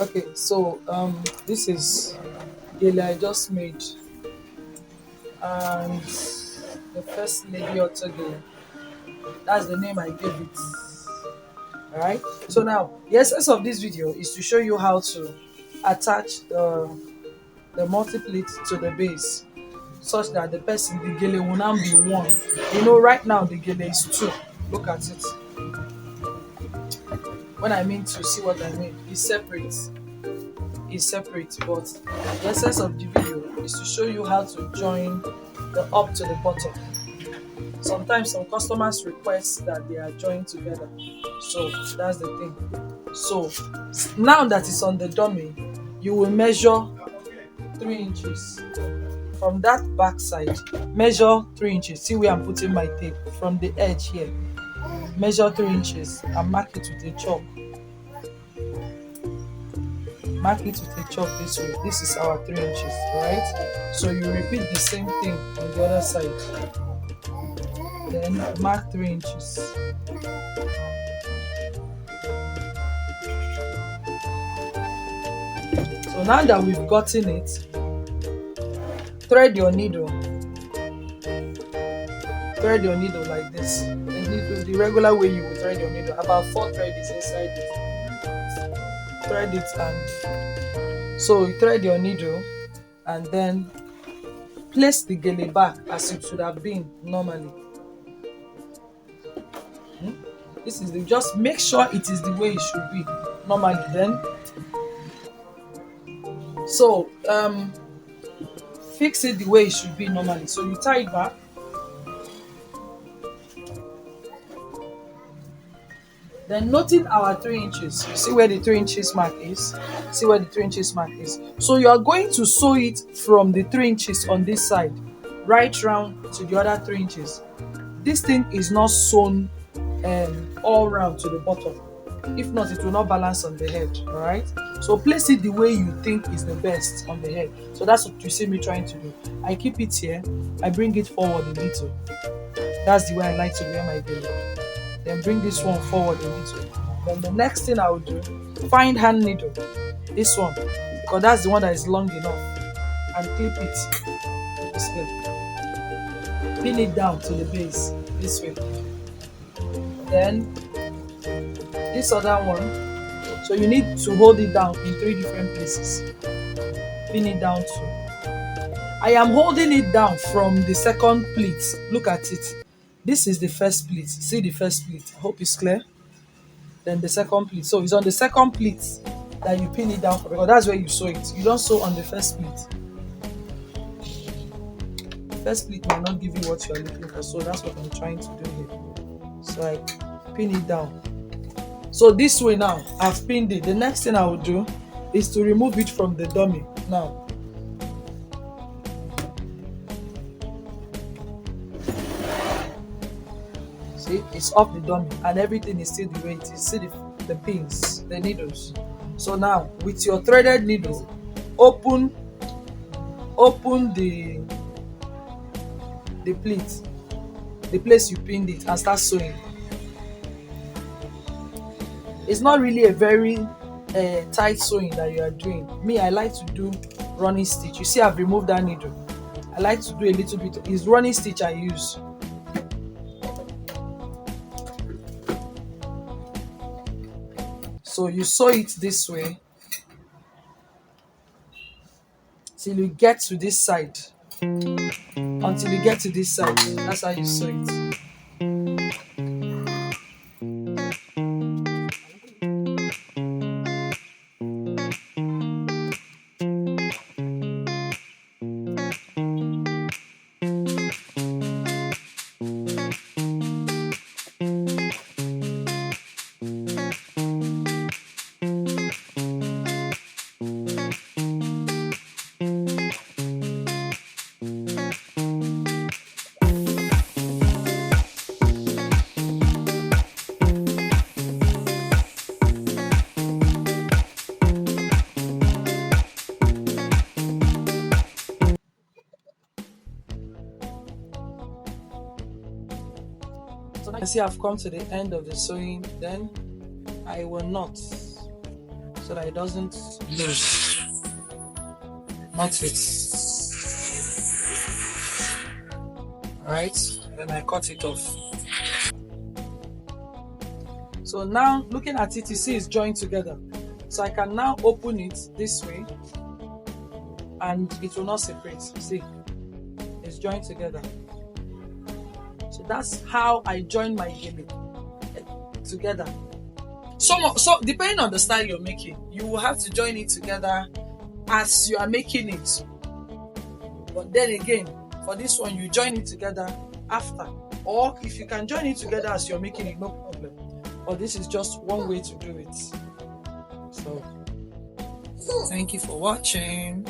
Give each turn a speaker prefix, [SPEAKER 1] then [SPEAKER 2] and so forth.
[SPEAKER 1] Okay, so this is gele I just made, and the first lady Autogele. That's the name I gave it. Alright. So now the essence of this video is to show you how to attach the multiplet to the base such that the person, the gele, will now be one. You know, right now the gele is two. Look at it. When I mean to see what I mean, it's separate. It's separate, but the essence of the video is to show you how to join the up to the bottom. Sometimes some customers request that they are joined together, so that's the thing. So now that it's on the dummy, you will measure 3 inches from that back side. Measure 3 inches. See where I'm putting my tape from the edge here. Measure 3 inches and mark it with a chalk. Mark it with a chalk this way. This is our 3 inches, right? So you repeat the same thing on the other side. Then mark 3 inches. So now that we've gotten it, thread your needle. Thread your needle like this. The regular way you would thread your needle. About 4 threads inside it. Thread it, and so you thread your needle and then place the gele back as it should have been normally. This is the, just make sure it is the way it should be normally. Then so fix it the way it should be normally. So you tie it back. Then noting our 3 inches. You see where the 3 inches mark is? See where the 3 inches mark is. So you are going to sew it from the 3 inches on this side right round to the other 3 inches. This thing is not sewn all round to the bottom. If not, it will not balance on the head. All right. So place it the way you think is the best on the head. So that's what you see me trying to do. I keep it here. I bring it forward a little. That's the way I like to wear my gele. Then bring this one forward a little. Then the next thing I will do, find hand needle, this one, because that's the one that is long enough, and clip it this way. Pin it down to the base this way. Then this other one, so you need to hold it down in 3 different places. Pin it down too. I am holding it down from the second pleat. Look at it. This is the first pleat. See the first pleat. I hope it's clear. Then the second pleat. So it's on the second pleat that you pin it down for, because that's where you sew it. You don't sew on the first pleat. First pleat might not give you what you are looking for, so that's what I'm trying to do here. So I pin it down. So this way now, I've pinned it. The next thing I will do is to remove it from the dummy. Now, see, it's off the dummy and everything is still the way it is. See the pins, the needles. So now with your threaded needle, open the pleat, the place you pinned it, and start sewing. It's not really a very tight sewing that you are doing. Me, I like to do running stitch. You see, I've removed that needle. I like to do a little bit. It's running stitch I use. So you sew it this way till you get to this side. Until you get to this side, that's how you sew it. So now you see I've come to the end of the sewing. Then I will knot. So so that it doesn't lose. Not it. Alright, then I cut it off. So now looking at it, you see it's joined together. So I can now open it this way and it will not separate. See, it's joined together. So that's how I join my gele together. So depending on the style you're making, you will have to join it together as you are making it. But then again, for this one, you join it together after. Or if you can join it together as you're making it, no problem. But this is just one way to do it. So thank you for watching.